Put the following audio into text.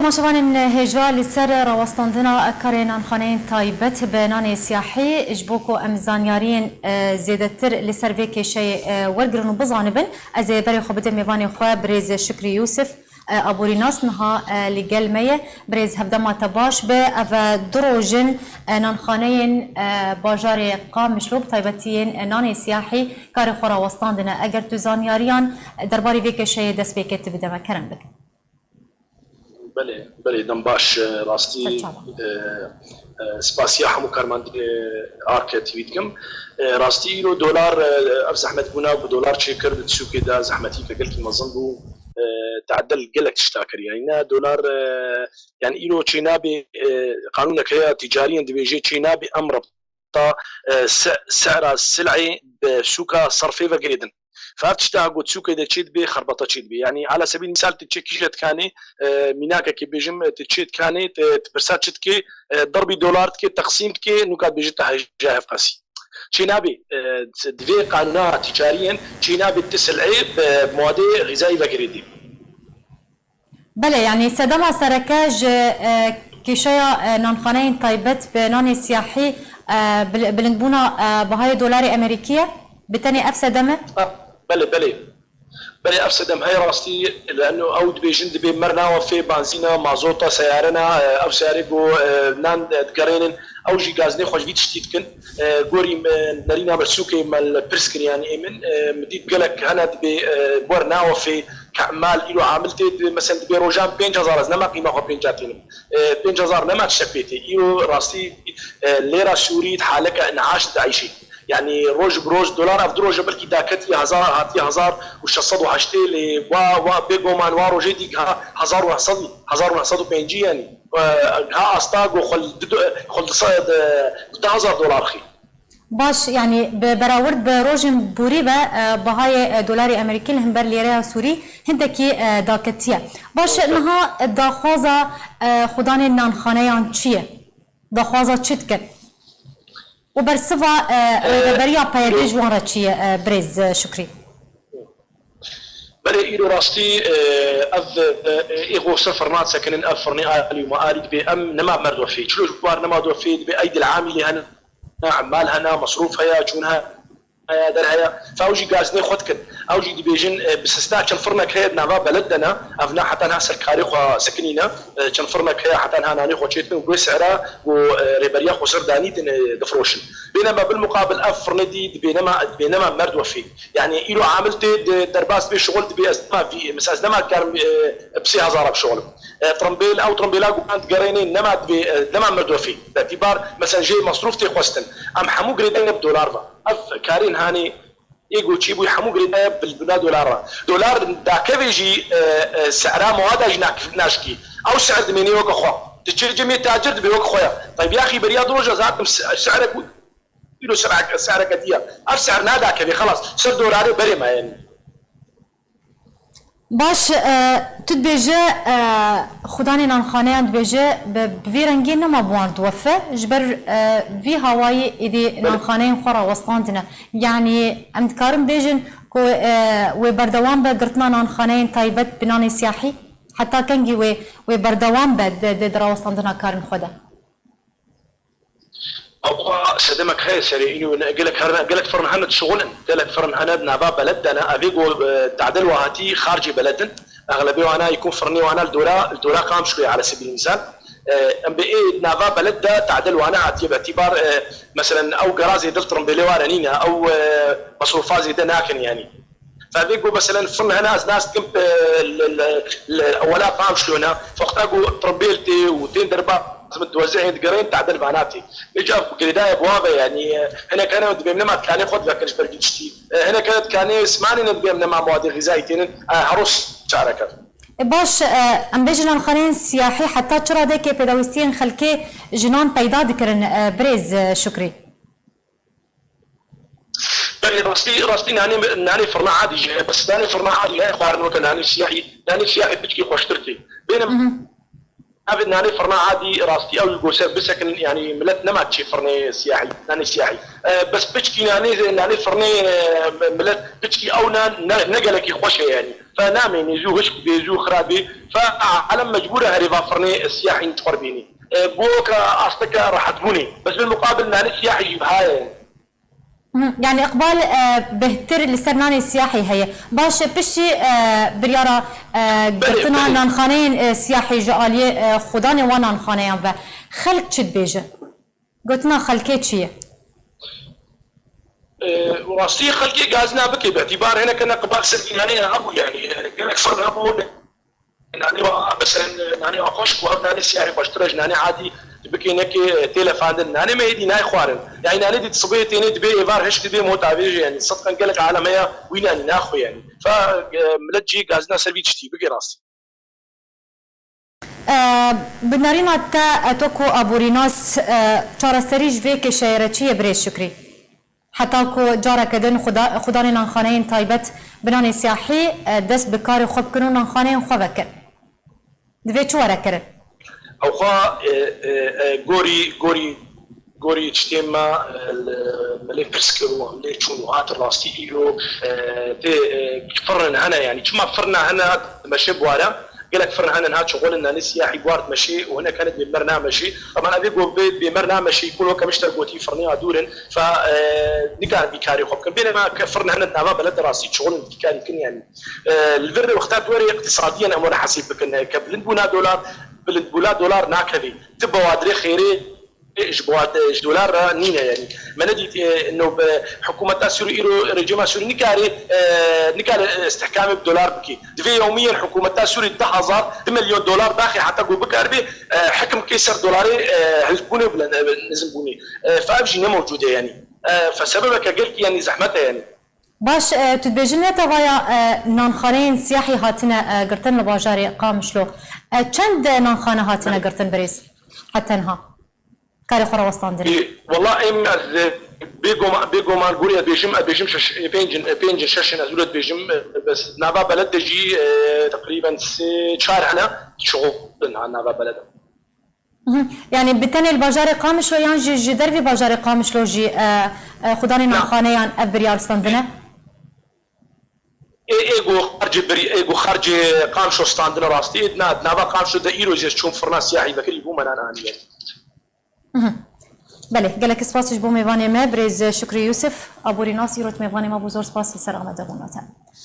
ماشوان هجا لسر روستاندنا اكارين خانين تايبت بناني سياحي اجبوكو امزانيارين زيادتر لسر فيكي شيء ورقرن وبزانبن از بري خبت ميفاني خو بريز شكري يوسف ابوري ناس نها لقل مية بريز هبدما تباش به اف دروجن نانخانين باجاري قام مشروب تايبتين ناني سياحي كاري خورا وستاندنا اگر تزانياريان درباري فيكي شيء دس بيكت بدما كرم بك. بله دنباش راستی سپاسیا همو کارمند آرک تیویدکم راستی ایرو دلار اب زحمت بونا بدلار چه کرد سوق دا زحمتی که قلت منظم بو تعدل قلت تشتاكر يعني نا دولار يعني إيرو تشينا بقانون كيا تجاريا دبيجي تشينا بأمر سعر السلعة بسوق صرفي وجريدن فافتشتها قد سوق إذا تشيد بي خربطة تشيد بي يعني على سبيل المثال تتشكيشت كاني مناكا كي بيجم تتشيد كاني تبرسات تشيد كي ضربي دولار كي تقسيم كي نكات بيجتها جاهف قاسي تشينابي دوي قانونا تجاريا تشينابي تسلعي بمواد غذائي وجريدي بله يعني سدما سركاج كيشيا نانخانين طيبت بناني سياحي بلندبونا بهاي دولاري أمريكية بتاني أفسدمه؟ بله أفسدم هاي راستي لأنه أود بيجند بمرنا وفي بنزينة مازوتا سيارنا أو سياريكو نان تقرينن أو جي غازني خوش بيت شتيتكن غوري نارينا بالسوق مال برسكن يعني من مديت قالك هنا بورنا وفي كعمال إلو عاملتي مثلا بروجان 5000 نما قيمة خو 5000 نما تشبيتي إلو راستي ليرة سوري حالك انعاش تعيشي يعني روج بروج دولار افدرو جبل كي داكتي 1000 هاتي 1000 وشصدوا حشتي لي وا بيجو مانوارو جدي 1900 بنجي يعني ها استاغو خل صاد $1000 خي باش يعني براورد بروجن بوريبا بهاي دولاري امريكي هم بر ليره سوري هندكي داكتيه باش انها داخوزا خدان نانخانيان چيه داخوزا چتكن وبرصفة بريا بايدج وراتشي بريز شكري. بله إيرو راستي إيغو سفر نات سكنن أفرني آلي ومآرد بأم نما مردو فيه شلو جبار نما دو فيه بأيدي العامل هنا عمال هنا مصروف هيا جونها در هيا فأوجي غازني خدكن أوجي دبيجن بسستنا كان فرنك هيا نافا بلدنا أفنا حتى نها سركاري خو سكنينا كان فرنك هيا حتى نها ناني خو تشيتن وقوي سعرا وريبريا خو سرداني دفروشن بينما بالمقابل أفرندي بينما مرد وفي يعني إلو عاملتي درباس بي شغل دبي أزما في مساز نما كان بسي هزارة بشغل ترمبيل أو ترمبيلا قانت قرينين نما مرد وفي باعتبار مثلا جاي مصروفتي خوستن أم حمو قريدين بدولار كارين هاني يقول تشيبو يحمو قريدين بالبلاد دولار دا كيفيجي سعرها مواد ناشكي أو سعر دميني وقا خوا تشير جميع تاجر دبي وقا خويا طيب يا أخي برياض روجة ذات سعرك كيلو سعرك كتير أفسعر نادا كذي خلاص صار دولاري بري ما يعني باش تدبيجي خداني نانخانيان دبيجي بفيرنجين نما بوان توفى جبر في هواي إذا نانخانيان خورا وسطاندنا يعني أمتكارم بيجن كو وبردوان بقرتنا نانخانيان تايبت بناني سياحي حتى كنجي وبردوان بدرا وسطاندنا كارن خدا أو سدمك هاي سري إنه قالك فرن هند شغلن قالك فرن هند نابا بلدنا أبيجو تعدل وهاتي خارجي بلدن أغلبيه وأنا يكون فرني وأنا الدورة قام شوي على سبيل المثال أم بإيه نابا بلد تعدل وأنا عتي باعتبار مثلا أو جرازي دلترم بلوارنينا أو مصروفات زي ده ناكن يعني فبيجو مثلا فرن هنا ناس كم ولا قام شلونها فاختاروا تربيلتي وتين دربا متوزعين تقرين تعدل بعناتي نجا قريداية بوابة يعني هنا كانوا دبيم نما كاني خد لك الشبر جدتي هنا كانت كاني اسمعني ندبيم نما مواد غذائيتين هروس شعرك باش ام بيجنا خلين سياحي حتى ترى ديك بيداويستين خلكي جنان بيدا ذكرن بريز شكري راستي ناني فرنا عادي بس ناني فرنا عادي لا يخوارن وكان ناني سياحي بتجي خوشترتي بينما نابد ناني فرنا عادي راستي او الجوسر بسكن يعني ملت نما تشي فرني سياحي ناني سياحي بس بتشكي ناني فرني ملت بتشكي او نقلك خوشه يعني فنامي نزو هشك بيزو خرابي فعلم مجبوره هريفا فرني السياحي نتقربيني بوكا اصلك راح تبوني بس بالمقابل ناني سياحي يجيب هاي يعني اقبال بهتر لسرناني سياحي هي باش بشي بريارة قلتنا نانخانين سياحي جالية خداني وانانخانين و خلق چد بيجه قلتنا خلقه چيه وراسي خلقي غازنا بكي باعتبار هنا كنا قبال سرقين يعني ابو يعني قالك فرق ابو يعني مثلا يعني اخوش وابنا سياحي باشترج يعني عادي بكي نكي تيلفاندن يعني ما يدي ناي خوارن يعني ناني دي تصبيتي ني دبي ايفار هش دبي موتافيج يعني صدقا قالك عالميه وين يعني ناخو يعني فملجي غازنا سيرفيتشتي بكي راسي بنارينا تا توكو ابوريناس چارستريج فيك شيرتشي بريش شكري حتى كو جارة كدن خداني نانخانين تايبت بناني سياحي دس بكاري خوب كنو نانخانين خوبكر دفي چو وركر او خا غوري تشتيما ملي برسكرو ملي تشونو هات راستي ايلو فرن هنا يعني كما فرنا هنا ماشي بوارا قالك فرنا هنا هات شغل ان سياحي بوارد ماشي وهنا كانت ببرنامجي طبعا ابي ببرنامجي يكون وكا مشتر بوتي فرنيها دورن ف نكار بيكاري خب بينما فرنا هنا نابا بلد راسي شغل بيكاري كن يعني الفر وقتات وري اقتصاديا امور حسيب بكن كبلندبونا دولار ناكذي تبا وادري خيري اجبوات دولار نينا يعني ما ندي انه حكومه سوري رجيم سوري نكاري استحكام بدولار بكي دفي يوميا حكومه سوري 10,000 مليون دولار داخل حتى قول بك اربي حكم كيسر دولاري حزبوني ولا نزبوني فابجي موجوده يعني فسببك قلت يعني زحمتها يعني باش تتبجن تبايا نانخانين سياحي هاتنا قرتن لباجاري قامشلو چند نانخانه هاتنا قرتن بريز حتى انها كاري خورا وستاندري والله ام بيجو مال غوريا بيجم بينجن شاشن ازولت بيجم بس نابا بلد تجي تقريبا شهر انا شغل نابا بلد يعني بالتالي الباجاري قامشلو يعني جي دربي باجاري قامشلو جي خداني نانخانه يعني ابريار ستاندنا ايجو خارج قامشو ستاندنا راستي نابا قامشو دا ايرو جي تشوف فرنا سياحي بكري بو من انا يعني بله گلک سپاس بو میوانی ما برز شکری یوسف ابوری ناسی روت میوانی ما بزرگ سپاس سر آمده بونات